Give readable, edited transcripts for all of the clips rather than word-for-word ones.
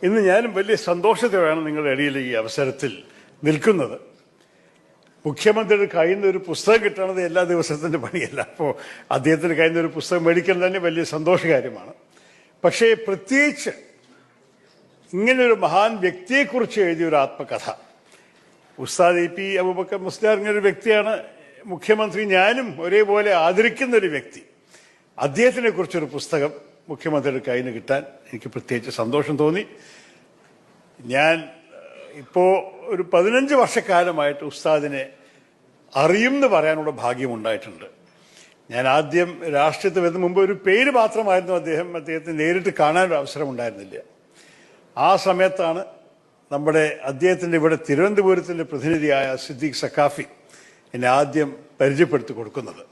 ഇന്ന് ഞാനും വലിയ സന്തോഷത്തോടെയാണ് നിങ്ങളുടെ ഇടയിൽ ഈ അവസരത്തിൽ നിൽക്കുന്നത്. മുഖ്യമന്ത്രിയുടെ കയ്യിൽ നിന്ന് ഒരു പുസ്തകം കിട്ടണത് എല്ലാ ദിവസത്തിൻ്റെ പണിയല്ല. അപ്പോൾ അദ്ദേഹത്തിൻ്റെ കയ്യിൽ നിന്ന് ഒരു പുസ്തകം മേടിക്കൽ തന്നെ വലിയ സന്തോഷകാര്യമാണ്. പക്ഷേ പ്രത്യേകിച്ച് ഇങ്ങനെയൊരു മഹാൻ വ്യക്തിയെക്കുറിച്ച് എഴുതിയ ഒരു ആത്മകഥ, ഉസ്താദ് AP അബൂബക്കർ മുസ്ലിയാർ ഇങ്ങനൊരു വ്യക്തിയാണ്. മുഖ്യമന്ത്രി ഞാനും ഒരേപോലെ ആദരിക്കുന്നൊരു വ്യക്തി. അദ്ദേഹത്തിനെ കുറിച്ചൊരു പുസ്തകം മുഖ്യമന്ത്രിയുടെ കയ്യിൽ നിന്ന് കിട്ടാൻ എനിക്ക് പ്രത്യേകിച്ച് സന്തോഷം തോന്നി. ഞാൻ ഇപ്പോൾ ഒരു 15 വർഷക്കാലമായിട്ട് ഉസ്താദിനെ അറിയുമെന്ന് പറയാനുള്ള ഭാഗ്യമുണ്ടായിട്ടുണ്ട്. ഞാൻ ആദ്യം രാഷ്ട്രീയത്തിൽ വരുന്ന മുമ്പ് ഒരു പേര് മാത്രമായിരുന്നു അദ്ദേഹത്തെ നേരിട്ട് കാണാനൊരു അവസരം ഉണ്ടായിരുന്നില്ല. ആ സമയത്താണ് അദ്ദേഹത്തിൻ്റെ ഇവിടെ തിരുവനന്തപുരത്തിൻ്റെ പ്രതിനിധിയായ സിദ്ദീഖ് സഖാഫി എന്നെ ആദ്യം പരിചയപ്പെടുത്തി കൊടുക്കുന്നത്.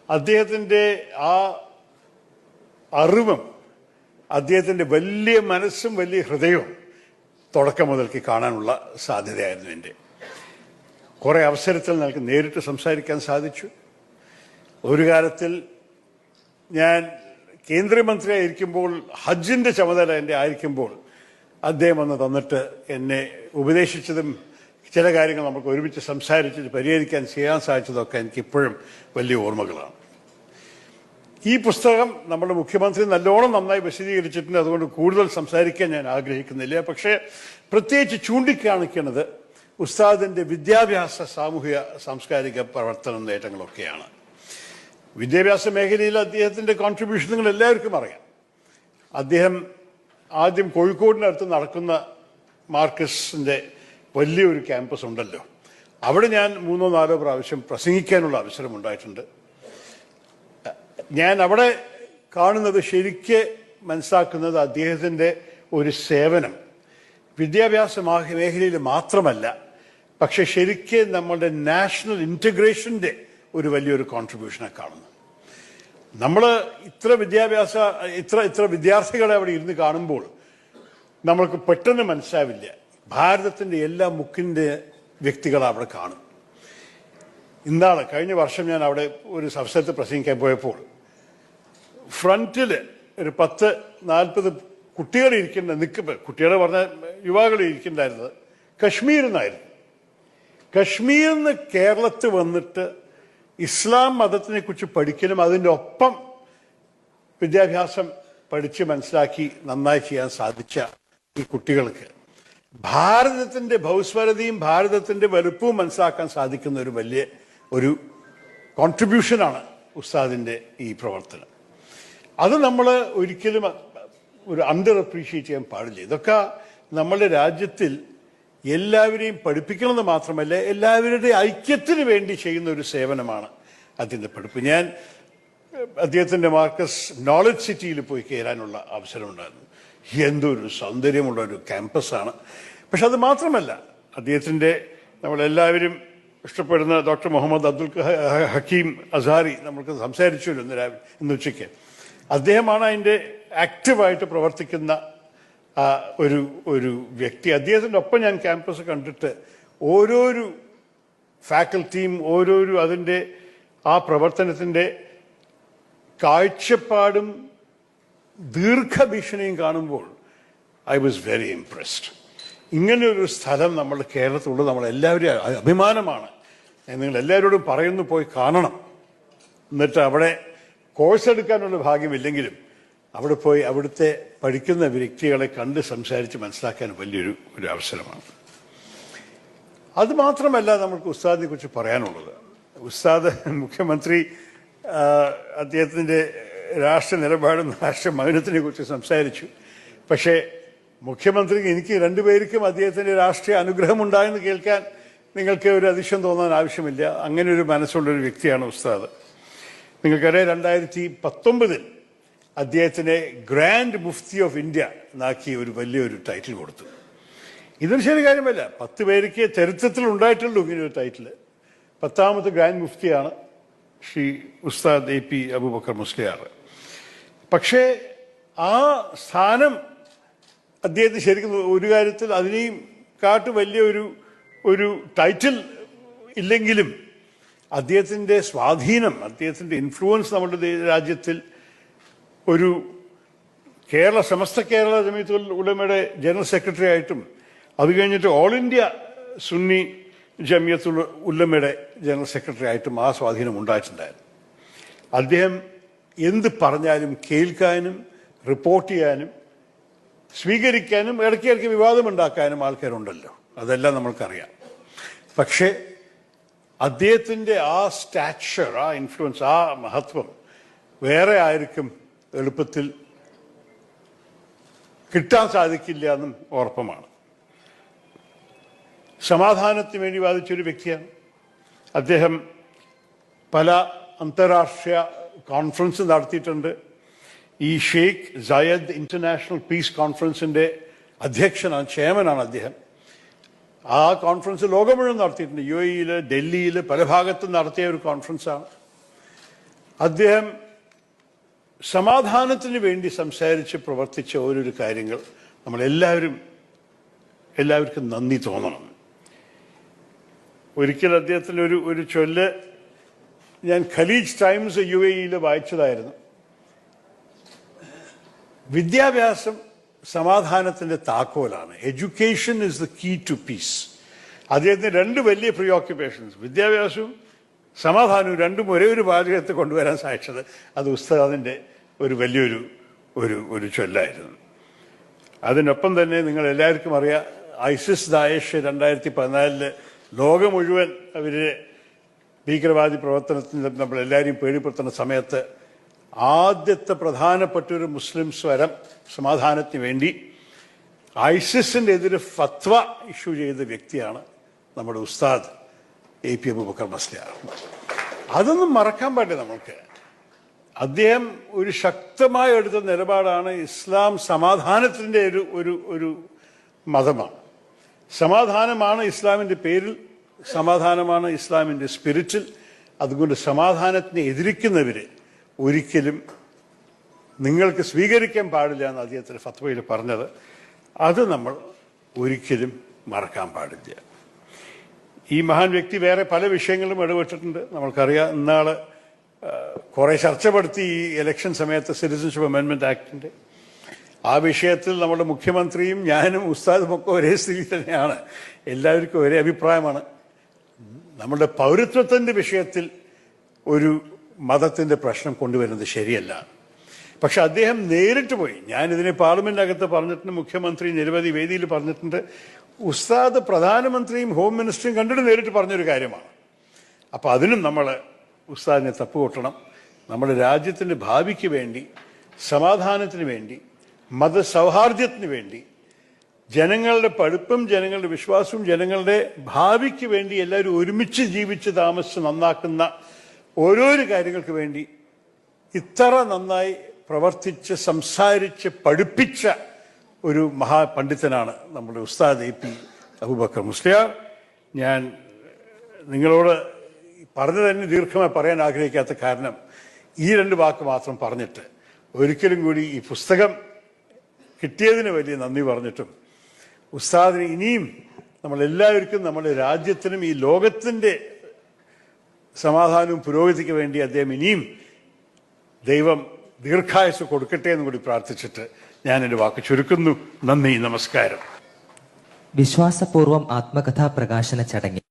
അദ്ദേഹത്തിൻ്റെ ആ അറിവും അദ്ദേഹത്തിൻ്റെ വലിയ മനസ്സും വലിയ ഹൃദയവും തുടക്കം മുതൽക്ക് കാണാനുള്ള സാധ്യതയായിരുന്നു എൻ്റെ. കുറേ അവസരത്തിൽ നമുക്ക് നേരിട്ട് സംസാരിക്കാൻ സാധിച്ചു. ഒരു കാലത്തിൽ ഞാൻ കേന്ദ്രമന്ത്രിയായിരിക്കുമ്പോൾ ഹജ്ജിൻ്റെ ചുമതല എൻ്റെ ആയിരിക്കുമ്പോൾ അദ്ദേഹം വന്ന് തന്നിട്ട് എന്നെ ഉപദേശിച്ചതും ചില കാര്യങ്ങൾ നമുക്ക് ഒരുമിച്ച് സംസാരിച്ചിട്ട് പരിഹരിക്കാൻ ചെയ്യാൻ സാധിച്ചതൊക്കെ എനിക്കിപ്പോഴും വലിയ ഓർമ്മകളാണ്. ഈ പുസ്തകം നമ്മുടെ മുഖ്യമന്ത്രി നന്നായി വിശദീകരിച്ചിട്ടുണ്ട്. അതുകൊണ്ട് കൂടുതൽ സംസാരിക്കാൻ ഞാൻ ആഗ്രഹിക്കുന്നില്ല. പക്ഷേ പ്രത്യേകിച്ച് ചൂണ്ടിക്കാണിക്കുന്നത് ഉസ്താദിൻ്റെ വിദ്യാഭ്യാസ സാമൂഹിക സാംസ്കാരിക പ്രവർത്തന നേട്ടങ്ങളൊക്കെയാണ്. വിദ്യാഭ്യാസ മേഖലയിൽ അദ്ദേഹത്തിൻ്റെ കോൺട്രിബ്യൂഷൻ നിങ്ങൾ എല്ലാവർക്കും അറിയാം. അദ്ദേഹം ആദ്യം കോഴിക്കോടിനടുത്ത് നടക്കുന്ന മാർക്കസിൻ്റെ വലിയൊരു ക്യാമ്പസ് ഉണ്ടല്ലോ, അവിടെ ഞാൻ 3-4 പ്രാവശ്യം പ്രസംഗിക്കാനുള്ള അവസരം ഉണ്ടായിട്ടുണ്ട്. ഞാൻ അവിടെ കാണുന്നത്, ശരിക്ക് മനസ്സിലാക്കുന്നത് അദ്ദേഹത്തിൻ്റെ ഒരു സേവനം വിദ്യാഭ്യാസ മേഖലയിൽ മാത്രമല്ല, പക്ഷെ ശരിക്ക് നമ്മളുടെ നാഷണൽ ഇൻറ്റഗ്രേഷൻ്റെ ഒരു വലിയൊരു കോൺട്രിബ്യൂഷനെ കാണുന്നു. നമ്മൾ ഇത്ര വിദ്യാർത്ഥികളെ അവിടെ ഇരുന്ന് കാണുമ്പോൾ നമ്മൾക്ക് പെട്ടെന്ന് മനസ്സിലാവില്ല ഭാരതത്തിൻ്റെ എല്ലാ മുക്കിൻ്റെ വ്യക്തികളെ അവിടെ കാണും. കഴിഞ്ഞ വർഷം ഞാൻ അവിടെ ഒരു അവസരത്തിൽ പ്രസംഗിക്കാൻ പോയപ്പോൾ ഫ്രണ്ടിൽ ഒരു 10-40 കുട്ടികൾ കുട്ടികളെ പറഞ്ഞ യുവാക്കൾ ഇരിക്കണ്ടായിരുന്നത് കശ്മീരിൽ നിന്നായിരുന്നു. കശ്മീരിൽ നിന്ന് കേരളത്തിൽ വന്നിട്ട് ഇസ്ലാം മതത്തിനെ കുറിച്ച് പഠിക്കലും അതിൻ്റെ ഒപ്പം വിദ്യാഭ്യാസം പഠിച്ച് മനസ്സിലാക്കി നന്നായി ചെയ്യാൻ സാധിച്ച ഈ കുട്ടികൾക്ക് ഭാരതത്തിൻ്റെ ഭൗസ്വരതയും ഭാരതത്തിൻ്റെ വലുപ്പവും മനസ്സിലാക്കാൻ സാധിക്കുന്ന ഒരു വലിയ ഒരു കോൺട്രിബ്യൂഷനാണ് ഉസ്താദിൻ്റെ ഈ പ്രവർത്തനം. അത് നമ്മൾ ഒരിക്കലും ഒരു അണ്ടർ അപ്രീഷിയേറ്റ് ചെയ്യാൻ പാടില്ല. ഇതൊക്കെ നമ്മളുടെ രാജ്യത്തിൽ എല്ലാവരെയും പഠിപ്പിക്കണമെന്ന് മാത്രമല്ല, എല്ലാവരുടെ ഐക്യത്തിന് വേണ്ടി ചെയ്യുന്ന ഒരു സേവനമാണ് അതിൻ്റെ പഠിപ്പ്. ഞാൻ അദ്ദേഹത്തിൻ്റെ മാർക്കസ് നോളജ് സിറ്റിയിൽ പോയി കയറാനുള്ള അവസരമുണ്ടായിരുന്നു. എന്തൊരു സൗന്ദര്യമുള്ള ഒരു ക്യാമ്പസാണ്. പക്ഷെ അത് മാത്രമല്ല, അദ്ദേഹത്തിൻ്റെ നമ്മളെല്ലാവരും ഇഷ്ടപ്പെടുന്ന ഡോക്ടർ മുഹമ്മദ് അബ്ദുൽ ഹക്കീം അസാരി നമ്മൾക്ക് സംസാരിച്ചല്ലോ ഇന്ന് ഉച്ചയ്ക്ക്. അദ്ദേഹമാണ് അതിൻ്റെ ആക്റ്റീവായിട്ട് പ്രവർത്തിക്കുന്ന ഒരു വ്യക്തി. അദ്ദേഹത്തിൻ്റെ ഒപ്പം ഞാൻ ക്യാമ്പസ് കണ്ടിട്ട് ഓരോരു ഫാക്കൽറ്റിയും അതിൻ്റെ ആ പ്രവർത്തനത്തിൻ്റെ കാഴ്ചപ്പാടും ദീർഘഭീഷണിയും കാണുമ്പോൾ ഐ വാസ് വെരി ഇംപ്രസ്ഡ്. ഇങ്ങനെയൊരു സ്ഥലം നമ്മുടെ കേരളത്തിലുള്ളത് നമ്മളെല്ലാവരും അഭിമാനമാണ്. നിങ്ങൾ എല്ലാവരോടും പറയുന്നു, പോയി കാണണം. എന്നിട്ട് അവിടെ കോഴ്സ് എടുക്കാനുള്ള ഭാഗ്യമില്ലെങ്കിലും അവിടെ പോയി അവിടുത്തെ പഠിക്കുന്ന വ്യക്തികളെ കണ്ട് സംസാരിച്ച് മനസ്സിലാക്കാൻ വലിയൊരു അവസരമാണ്. അത് മാത്രമല്ല നമുക്ക് ഉസ്താദിനെ കുറിച്ച് പറയാനുള്ളത്. ഉസ്താദ് മുഖ്യമന്ത്രി അദ്ദേഹത്തിൻ്റെ രാഷ്ട്രീയ നിലപാടും രാഷ്ട്രീയ മൗനത്തിനെ കുറിച്ച് സംസാരിച്ചു. പക്ഷേ മുഖ്യമന്ത്രിക്ക് എനിക്ക് രണ്ടുപേർക്കും അദ്ദേഹത്തിൻ്റെ രാഷ്ട്രീയ അനുഗ്രഹമുണ്ടായെന്ന് കേൾക്കാൻ നിങ്ങൾക്ക് ഒരു അതിശയം തോന്നാൻ ആവശ്യമില്ല. അങ്ങനെ ഒരു മനസ്സുള്ളൊരു വ്യക്തിയാണ് ഉസ്താദ്. നിങ്ങൾക്കറിയാം, 2019 അദ്ദേഹത്തിന് ഗ്രാൻഡ് മുഫ്തി ഓഫ് ഇന്ത്യ എന്നാക്കി ഒരു വലിയൊരു ടൈറ്റിൽ കൊടുത്തു. ഇതൊരു ശരി കാര്യമല്ല. 10 പേർക്ക് ചരിത്രത്തിൽ ഉണ്ടായിട്ടുള്ളൂ ഇങ്ങനൊരു ടൈറ്റിൽ. 10ാമത്തെ ഗ്രാൻഡ് മുഫ്തിയാണ് ശ്രീ ഉസ്താദ് AP അബൂബക്കർ മുസ്ലിയാർ. പക്ഷേ ആ സ്ഥാനം അദ്ദേഹത്തിന് ശരിക്കും ഒരു കാര്യത്തിൽ അതിനെയും വലിയ ഒരു ടൈറ്റിൽ ഇല്ലെങ്കിലും അദ്ദേഹത്തിൻ്റെ സ്വാധീനം, അദ്ദേഹത്തിൻ്റെ ഇൻഫ്ലുവൻസ് നമ്മുടെ രാജ്യത്തിൽ ഒരു സമസ്ത കേരള ജമീയത്തുൽ ഉലമയുടെ ജനറൽ സെക്രട്ടറി ആയിട്ടും അത് കഴിഞ്ഞിട്ട് ഓൾ ഇന്ത്യ സുന്നി ജമിയത്തുൽ ഉലമയുടെ ജനറൽ സെക്രട്ടറി ആയിട്ടും ആ സ്വാധീനം ഉണ്ടായിട്ടുണ്ടായിരുന്നു. അദ്ദേഹം എന്ത് പറഞ്ഞാലും കേൾക്കാനും റിപ്പോർട്ട് ചെയ്യാനും സ്വീകരിക്കാനും ഇടയ്ക്കിടയ്ക്ക് വിവാദമുണ്ടാക്കാനും ആൾക്കാരുണ്ടല്ലോ, അതെല്ലാം നമ്മൾക്കറിയാം. പക്ഷേ അദ്ദേഹത്തിൻ്റെ ആ സ്റ്റാച്ചർ, ആ ഇൻഫ്ലുവൻസ്, ആ മഹത്വം വേറെ ആർക്കും എളുപ്പത്തിൽ കിട്ടാൻ സാധിക്കില്ല എന്നും ഉറപ്പമാണ്. സമാധാനത്തിന് വേണ്ടി വാദിച്ചൊരു വ്യക്തിയാണ് അദ്ദേഹം. പല അന്താരാഷ്ട്രീയ കോൺഫറൻസ് നടത്തിയിട്ടുണ്ട്. ഈ ഷെയ്ഖ് സയദ് ഇന്റർനാഷണൽ പീസ് കോൺഫറൻസിൻ്റെ അധ്യക്ഷനാണ്, ചെയർമാനാണ് അദ്ദേഹം. ആ കോൺഫറൻസ് ലോകം മുഴുവൻ നടത്തിയിട്ടുണ്ട്. UAE-യിൽ, ഡൽഹിയിൽ, പല ഭാഗത്തും നടത്തിയ ഒരു കോൺഫറൻസാണ്. അദ്ദേഹം സമാധാനത്തിന് വേണ്ടി സംസാരിച്ച് പ്രവർത്തിച്ച ഓരോരോ കാര്യങ്ങൾ എല്ലാവർക്കും നന്ദി തോന്നണം. ഒരിക്കൽ അദ്ദേഹത്തിൻ്റെ ഒരു ചൊല്ല് ഞാൻ ഖലീജ് ടൈംസ് UAE-യിൽ വായിച്ചതായിരുന്നു. വിദ്യാഭ്യാസം സമാധാനത്തിൻ്റെ താക്കോലാണ്. Education is the key to peace. അദ്ദേഹത്തിന് രണ്ട് വലിയ പ്രിയോക്യുപ്പേഷൻസ്, വിദ്യാഭ്യാസവും സമാധാനവും, രണ്ടും ഒരേ ഒരു പാചകത്തെ കൊണ്ടുവരാൻ സാധിച്ചത് അത് ഉസ്താദിൻ്റെ ഒരു വലിയൊരു ഒരു ചൊല്ലായിരുന്നു. അതിനൊപ്പം തന്നെ നിങ്ങൾ എല്ലാവർക്കും അറിയാം, ഐസിസ് ദായഷ് 2014 ലോകം മുഴുവൻ അവരുടെ ഭീകരവാദി പ്രവർത്തനത്തിന് നമ്മളെല്ലാവരെയും പേടിപ്പെടുത്തുന്ന സമയത്ത് ആദ്യത്തെ പ്രധാനപ്പെട്ട ഒരു മുസ്ലിം സ്വരം സമാധാനത്തിന് വേണ്ടി ഐസിസിൻ്റെ എതിരെ ഫത്വ ഇഷ്യൂ ചെയ്ത വ്യക്തിയാണ് നമ്മുടെ ഉസ്താദ് AP അബൂബക്കർ മുസ്ലിയാർ. അതൊന്നും മറക്കാൻ പാടില്ല നമുക്ക്. അദ്ദേഹം ഒരു ശക്തമായി എടുത്ത നിലപാടാണ് ഇസ്ലാം സമാധാനത്തിൻ്റെ ഒരു മതമാണ്. സമാധാനമാണ് ഇസ്ലാമിൻ്റെ പേരിൽ, സമാധാനമാണ് ഇസ്ലാമിൻ്റെ സ്പിരിറ്റിൽ. അതുകൊണ്ട് സമാധാനത്തിനെ എതിരിക്കുന്നവർ ഒരിക്കലും നിങ്ങൾക്ക് സ്വീകരിക്കാൻ പാടില്ല എന്ന് അദ്ദേഹത്തിൻ്റെ ഫത്വയിൽ പറഞ്ഞത്. അത് നമ്മൾ ഒരിക്കലും മറക്കാൻ പാടില്ല. ഈ മഹാൻ വ്യക്തി വേറെ പല വിഷയങ്ങളിലും ഇടപെട്ടിട്ടുണ്ട്. നമ്മൾക്കറിയാം, ഇന്നാൾ കുറേ ചർച്ചപ്പെടുത്തി ഈ ഇലക്ഷൻ സമയത്ത് സിറ്റിസൺഷിപ്പ് അമെൻമെൻറ്റ് ആക്ടിൻ്റെ ആ വിഷയത്തിൽ നമ്മുടെ മുഖ്യമന്ത്രിയും ഞാനും ഉസ്താദും ഒക്കെ ഒരേ സ്ഥിതി തന്നെയാണ്. എല്ലാവർക്കും ഒരേ അഭിപ്രായമാണ്. നമ്മുടെ പൗരത്വത്തിൻ്റെ വിഷയത്തിൽ ഒരു മതത്തിൻ്റെ പ്രശ്നം കൊണ്ടുവരുന്നത് ശരിയല്ല. പക്ഷെ അദ്ദേഹം നേരിട്ട് പോയി, ഞാനിതിനെ പാർലമെൻറ്റിനകത്ത് പറഞ്ഞിട്ടുണ്ട്, മുഖ്യമന്ത്രി നിരവധി വേദിയിൽ പറഞ്ഞിട്ടുണ്ട്, ഉസ്താദ് പ്രധാനമന്ത്രിയും ഹോം മിനിസ്റ്ററും കണ്ടിട്ട് നേരിട്ട് പറഞ്ഞൊരു കാര്യമാണ്. അപ്പോൾ അതിനും നമ്മൾ ഉസ്താദിനെ തപ്പുകൊട്ടണം. നമ്മുടെ രാജ്യത്തിൻ്റെ ഭാവിക്ക് വേണ്ടി, സമാധാനത്തിന് വേണ്ടി, മതസൗഹാർദ്ദത്തിന് വേണ്ടി, ജനങ്ങളുടെ പഠിപ്പും ജനങ്ങളുടെ വിശ്വാസവും ജനങ്ങളുടെ ഭാവിക്ക് വേണ്ടി എല്ലാവരും ഒരുമിച്ച് ജീവിച്ച് താമസിച്ച് നന്നാക്കുന്ന ഓരോരോ കാര്യങ്ങൾക്ക് വേണ്ടി ഇത്ര നന്നായി പ്രവർത്തിച്ച് സംസാരിച്ച് പഠിപ്പിച്ച ഒരു മഹാപണ്ഡിതനാണ് നമ്മുടെ ഉസ്താദ് AP അബൂബക്കർ മുസ്ലിയാർ. ഞാൻ നിങ്ങളോട് പറഞ്ഞു തന്നെ ദീർഘമായി പറയാൻ ആഗ്രഹിക്കാത്ത കാരണം ഈ രണ്ട് വാക്ക് മാത്രം പറഞ്ഞിട്ട് ഒരിക്കലും കൂടി ഈ പുസ്തകം കിട്ടിയതിന് വലിയ നന്ദി പറഞ്ഞിട്ടും ഉസ്താദിന് ഇനിയും നമ്മളെല്ലാവർക്കും, നമ്മുടെ രാജ്യത്തിനും ഈ ലോകത്തിൻ്റെ സമാധാനവും പുരോഗതിക്ക് വേണ്ടി അദ്ദേഹം ഇനിയും ദൈവം ദീർഘായുസ് കൊടുക്കട്ടെ എന്ന് കൂടി പ്രാർത്ഥിച്ചിട്ട് ഞാൻ എൻ്റെ വാക്ക് ചുരുക്കുന്നു. നന്ദി, നമസ്കാരം. വിശ്വാസപൂർവം ആത്മകഥാ പ്രകാശന ചടങ്ങിൽ